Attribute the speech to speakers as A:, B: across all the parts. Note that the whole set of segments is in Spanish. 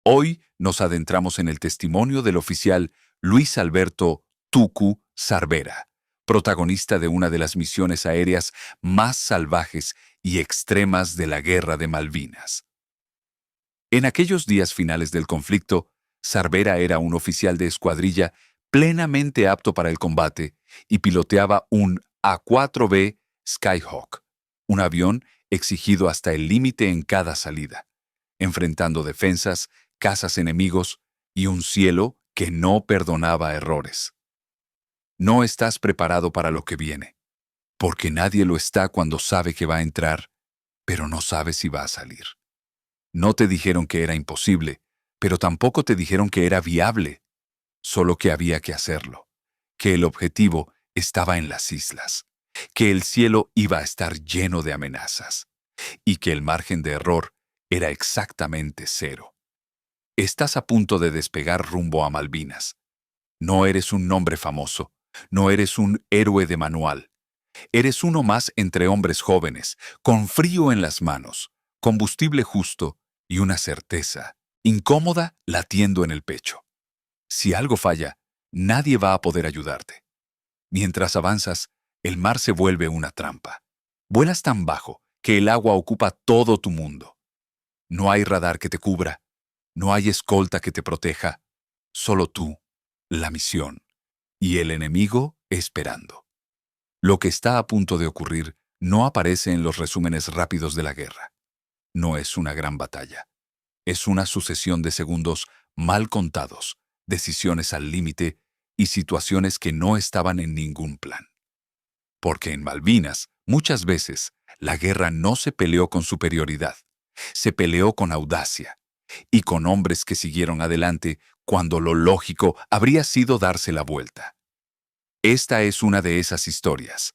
A: Hoy nos adentramos en el testimonio del oficial Luis Alberto Tucu Sarvera, protagonista de una de las misiones aéreas más salvajes y extremas de la Guerra de Malvinas. En aquellos días finales del conflicto, Sarvera era un oficial de escuadrilla plenamente apto para el combate y piloteaba un A-4B Skyhawk, un avión exigido hasta el límite en cada salida, enfrentando defensas, cazas enemigos y un cielo que no perdonaba errores. No estás preparado para lo que viene, porque nadie lo está cuando sabe que va a entrar, pero no sabe si va a salir. No te dijeron que era imposible, pero tampoco te dijeron que era viable, solo que había que hacerlo, que el objetivo estaba en las islas, que el cielo iba a estar lleno de amenazas y que el margen de error era exactamente cero. Estás a punto de despegar rumbo a Malvinas. No eres un nombre famoso, no eres un héroe de manual. Eres uno más entre hombres jóvenes, con frío en las manos, combustible justo y una certeza, incómoda, latiendo en el pecho. Si algo falla, nadie va a poder ayudarte. Mientras avanzas, el mar se vuelve una trampa. Vuelas tan bajo que el agua ocupa todo tu mundo. No hay radar que te cubra, no hay escolta que te proteja, solo tú, la misión, y el enemigo esperando. Lo que está a punto de ocurrir no aparece en los resúmenes rápidos de la guerra. No es una gran batalla. Es una sucesión de segundos mal contados, decisiones al límite y situaciones que no estaban en ningún plan. Porque en Malvinas, muchas veces, la guerra no se peleó con superioridad, se peleó con audacia y con hombres que siguieron adelante cuando lo lógico habría sido darse la vuelta. Esta es una de esas historias.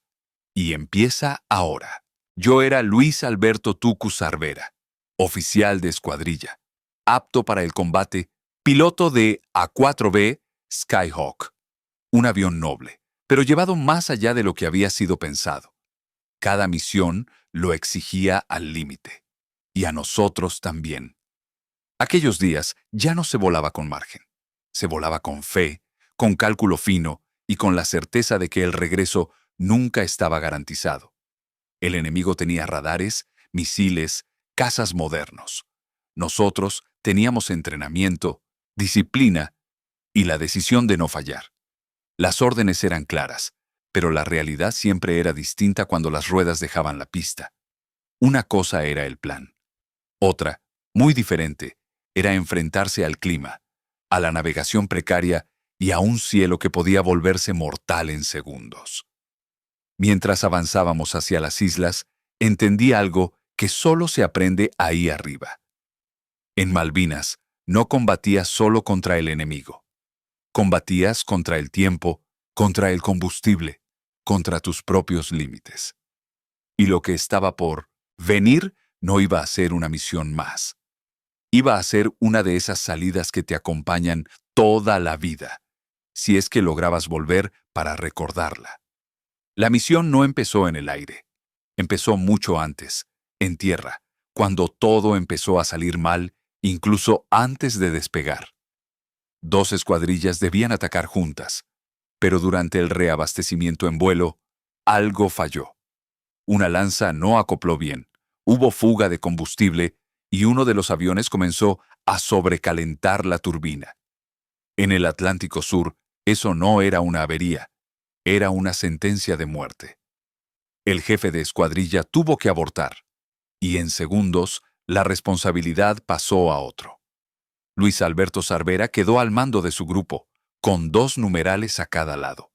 A: Y empieza ahora. Yo era Luis Alberto Tucu Sarvera, oficial de escuadrilla, apto para el combate, piloto de A-4B Skyhawk, un avión noble, pero llevado más allá de lo que había sido pensado. Cada misión lo exigía al límite, y a nosotros también. Aquellos días ya no se volaba con margen. Se volaba con fe, con cálculo fino y con la certeza de que el regreso nunca estaba garantizado. El enemigo tenía radares, misiles, cazas modernos. Nosotros teníamos entrenamiento, disciplina y la decisión de no fallar. Las órdenes eran claras, pero la realidad siempre era distinta cuando las ruedas dejaban la pista. Una cosa era el plan. Otra, muy diferente, era enfrentarse al clima, a la navegación precaria y a un cielo que podía volverse mortal en segundos. Mientras avanzábamos hacia las islas, entendí algo que solo se aprende ahí arriba. En Malvinas, no combatías solo contra el enemigo. Combatías contra el tiempo, contra el combustible, contra tus propios límites. Y lo que estaba por venir no iba a ser una misión más. Iba a ser una de esas salidas que te acompañan toda la vida, si es que lograbas volver para recordarla. La misión no empezó en el aire. Empezó mucho antes, en tierra, cuando todo empezó a salir mal, incluso antes de despegar. 2 escuadrillas debían atacar juntas, pero durante el reabastecimiento en vuelo, algo falló. Una lanza no acopló bien, hubo fuga de combustible y uno de los aviones comenzó a sobrecalentar la turbina. En el Atlántico Sur, eso no era una avería, era una sentencia de muerte. El jefe de escuadrilla tuvo que abortar, y en segundos la responsabilidad pasó a otro. Luis Alberto Sarvera quedó al mando de su grupo, con 2 numerales a cada lado.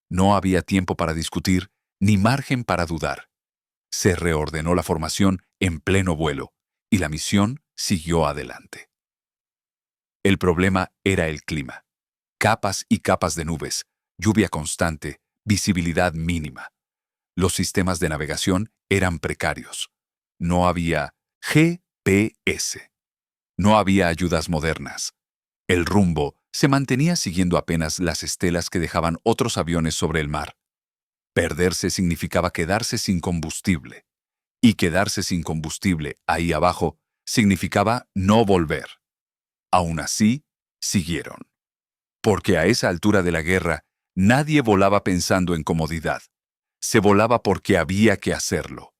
A: No había tiempo para discutir, ni margen para dudar. Se reordenó la formación en pleno vuelo, y la misión siguió adelante. El problema era el clima. Capas y capas de nubes, lluvia constante, visibilidad mínima. Los sistemas de navegación eran precarios. No había GPS. No había ayudas modernas. El rumbo se mantenía siguiendo apenas las estelas que dejaban otros aviones sobre el mar. Perderse significaba quedarse sin combustible. Y quedarse sin combustible ahí abajo significaba no volver. Aún así, siguieron. Porque a esa altura de la guerra, nadie volaba pensando en comodidad. Se volaba porque había que hacerlo.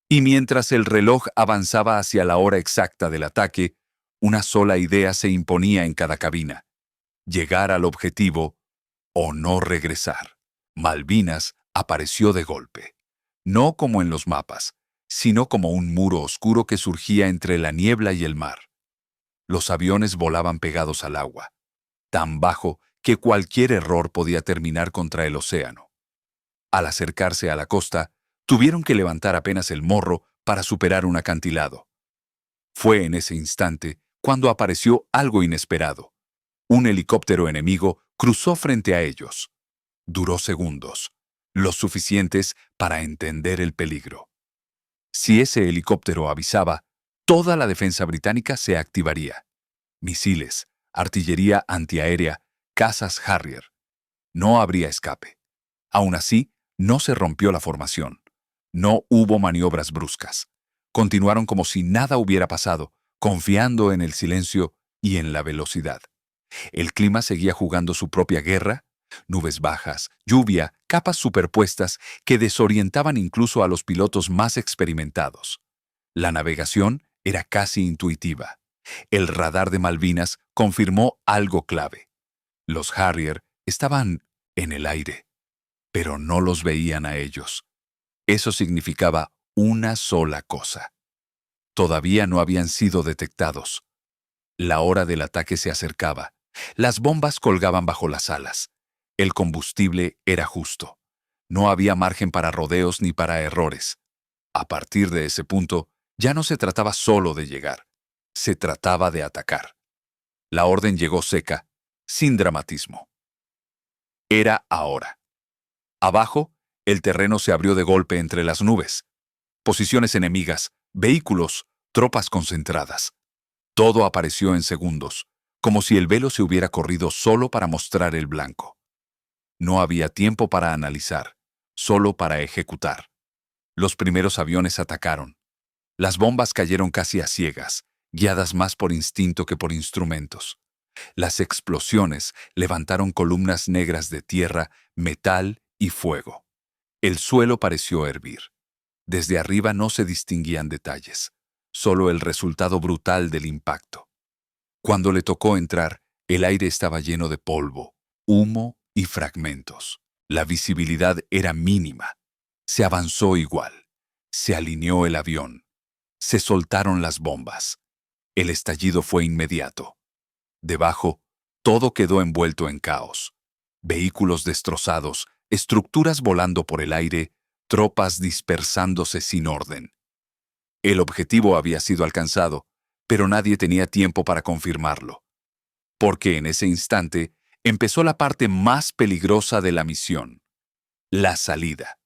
A: Y mientras el reloj avanzaba hacia la hora exacta del ataque, una sola idea se imponía en cada cabina: llegar al objetivo o no regresar. Malvinas apareció de golpe, no como en los mapas, sino como un muro oscuro que surgía entre la niebla y el mar. Los aviones volaban pegados al agua, tan bajo que cualquier error podía terminar contra el océano. Al acercarse a la costa, tuvieron que levantar apenas el morro para superar un acantilado. Fue en ese instante cuando apareció algo inesperado. Un helicóptero enemigo cruzó frente a ellos. Duró segundos, los suficientes para entender el peligro. Si ese helicóptero avisaba, toda la defensa británica se activaría. Misiles, artillería antiaérea, cazas Harrier. No habría escape. Aún así, no se rompió la formación. No hubo maniobras bruscas. Continuaron como si nada hubiera pasado, confiando en el silencio y en la velocidad. El clima seguía jugando su propia guerra: nubes bajas, lluvia, capas superpuestas que desorientaban incluso a los pilotos más experimentados. La navegación era casi intuitiva. El radar de Malvinas confirmó algo clave. Los Harrier estaban en el aire, pero no los veían a ellos. Eso significaba una sola cosa: todavía no habían sido detectados. La hora del ataque se acercaba. Las bombas colgaban bajo las alas. El combustible era justo. No había margen para rodeos ni para errores. A partir de ese punto, ya no se trataba solo de llegar. Se trataba de atacar. La orden llegó seca, sin dramatismo. Era ahora. Abajo, el terreno se abrió de golpe entre las nubes. Posiciones enemigas, vehículos, tropas concentradas. Todo apareció en segundos, como si el velo se hubiera corrido solo para mostrar el blanco. No había tiempo para analizar, solo para ejecutar. Los primeros aviones atacaron. Las bombas cayeron casi a ciegas, guiadas más por instinto que por instrumentos. Las explosiones levantaron columnas negras de tierra, metal y fuego. El suelo pareció hervir. Desde arriba no se distinguían detalles, solo el resultado brutal del impacto. Cuando le tocó entrar, el aire estaba lleno de polvo, humo y fragmentos. La visibilidad era mínima. Se avanzó igual. Se alineó el avión. Se soltaron las bombas. El estallido fue inmediato. Debajo, todo quedó envuelto en caos. Vehículos destrozados, estructuras volando por el aire, tropas dispersándose sin orden. El objetivo había sido alcanzado, pero nadie tenía tiempo para confirmarlo. Porque en ese instante empezó la parte más peligrosa de la misión: la salida.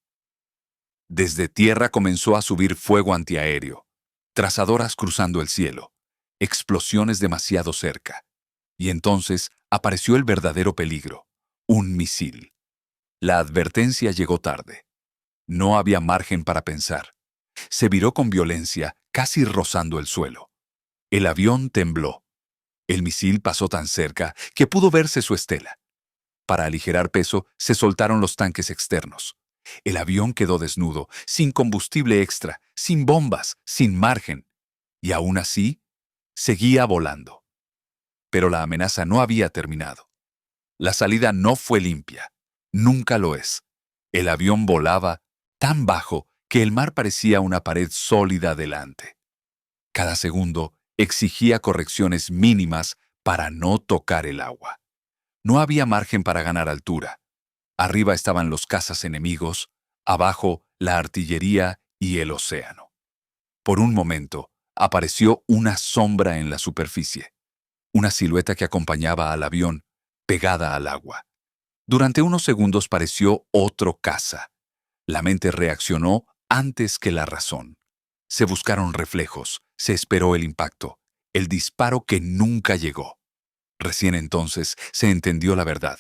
A: Desde tierra comenzó a subir fuego antiaéreo, trazadoras cruzando el cielo, explosiones demasiado cerca. Y entonces apareció el verdadero peligro: un misil. La advertencia llegó tarde. No había margen para pensar. Se viró con violencia, casi rozando el suelo. El avión tembló. El misil pasó tan cerca que pudo verse su estela. Para aligerar peso, se soltaron los tanques externos. El avión quedó desnudo, sin combustible extra, sin bombas, sin margen. Y aún así, seguía volando. Pero la amenaza no había terminado. La salida no fue limpia. Nunca lo es. El avión volaba tan bajo que el mar parecía una pared sólida delante. Cada segundo exigía correcciones mínimas para no tocar el agua. No había margen para ganar altura. Arriba estaban los cazas enemigos, abajo la artillería y el océano. Por un momento, apareció una sombra en la superficie, una silueta que acompañaba al avión, pegada al agua. Durante unos segundos pareció otro caza. La mente reaccionó antes que la razón. Se buscaron reflejos, se esperó el impacto, el disparo que nunca llegó. Recién entonces se entendió la verdad.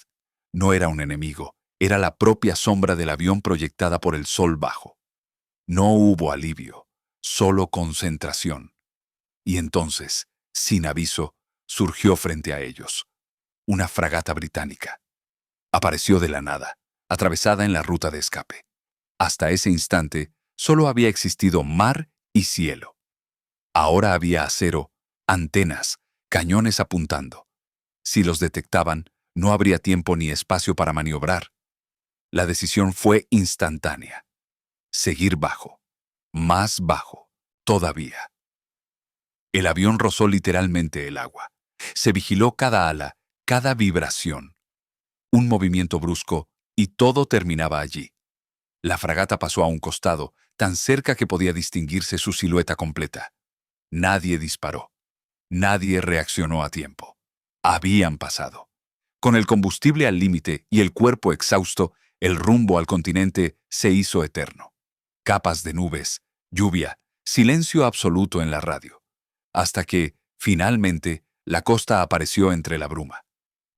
A: No era un enemigo, era la propia sombra del avión proyectada por el sol bajo. No hubo alivio, solo concentración. Y entonces, sin aviso, surgió frente a ellos. Una fragata británica. Apareció de la nada, atravesada en la ruta de escape. Hasta ese instante, solo había existido mar y cielo. Ahora había acero, antenas, cañones apuntando. Si los detectaban, no habría tiempo ni espacio para maniobrar. La decisión fue instantánea. Seguir bajo. Más bajo. Todavía. El avión rozó literalmente el agua. Se vigiló cada ala, cada vibración. Un movimiento brusco y todo terminaba allí. La fragata pasó a un costado, tan cerca que podía distinguirse su silueta completa. Nadie disparó. Nadie reaccionó a tiempo. Habían pasado. Con el combustible al límite y el cuerpo exhausto, el rumbo al continente se hizo eterno. Capas de nubes, lluvia, silencio absoluto en la radio. Hasta que, finalmente, la costa apareció entre la bruma.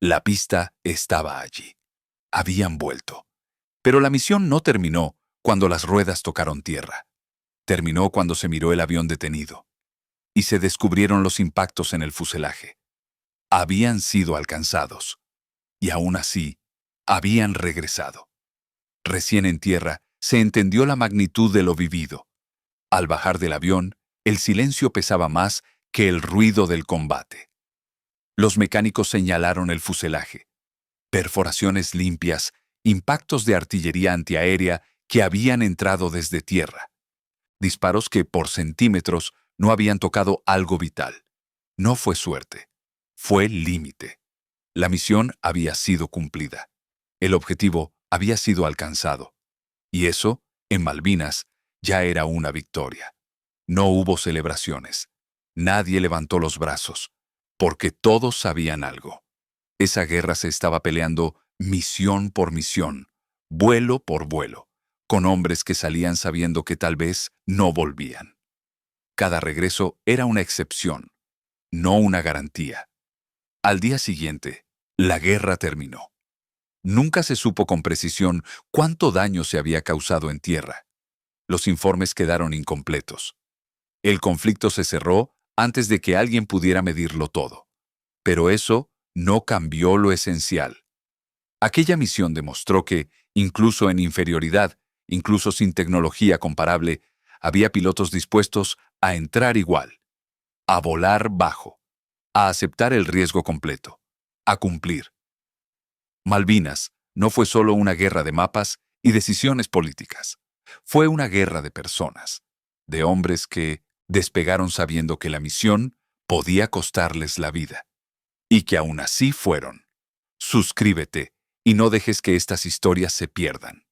A: La pista estaba allí. Habían vuelto. Pero la misión no terminó cuando las ruedas tocaron tierra. Terminó cuando se miró el avión detenido. Y se descubrieron los impactos en el fuselaje. Habían sido alcanzados. Y aún así, habían regresado. Recién en tierra, se entendió la magnitud de lo vivido. Al bajar del avión, el silencio pesaba más que el ruido del combate. Los mecánicos señalaron el fuselaje. Perforaciones limpias, impactos de artillería antiaérea que habían entrado desde tierra. Disparos que, por centímetros, no habían tocado algo vital. No fue suerte. Fue límite. La misión había sido cumplida. El objetivo había sido alcanzado. Y eso, en Malvinas, ya era una victoria. No hubo celebraciones. Nadie levantó los brazos, porque todos sabían algo. Esa guerra se estaba peleando misión por misión, vuelo por vuelo, con hombres que salían sabiendo que tal vez no volvían. Cada regreso era una excepción, no una garantía. Al día siguiente, la guerra terminó. Nunca se supo con precisión cuánto daño se había causado en tierra. Los informes quedaron incompletos. El conflicto se cerró antes de que alguien pudiera medirlo todo. Pero eso no cambió lo esencial. Aquella misión demostró que, incluso en inferioridad, incluso sin tecnología comparable, había pilotos dispuestos a entrar igual, a volar bajo, a aceptar el riesgo completo, a cumplir. Malvinas no fue solo una guerra de mapas y decisiones políticas. Fue una guerra de personas, de hombres que despegaron sabiendo que la misión podía costarles la vida. Y que aún así fueron. Suscríbete y no dejes que estas historias se pierdan.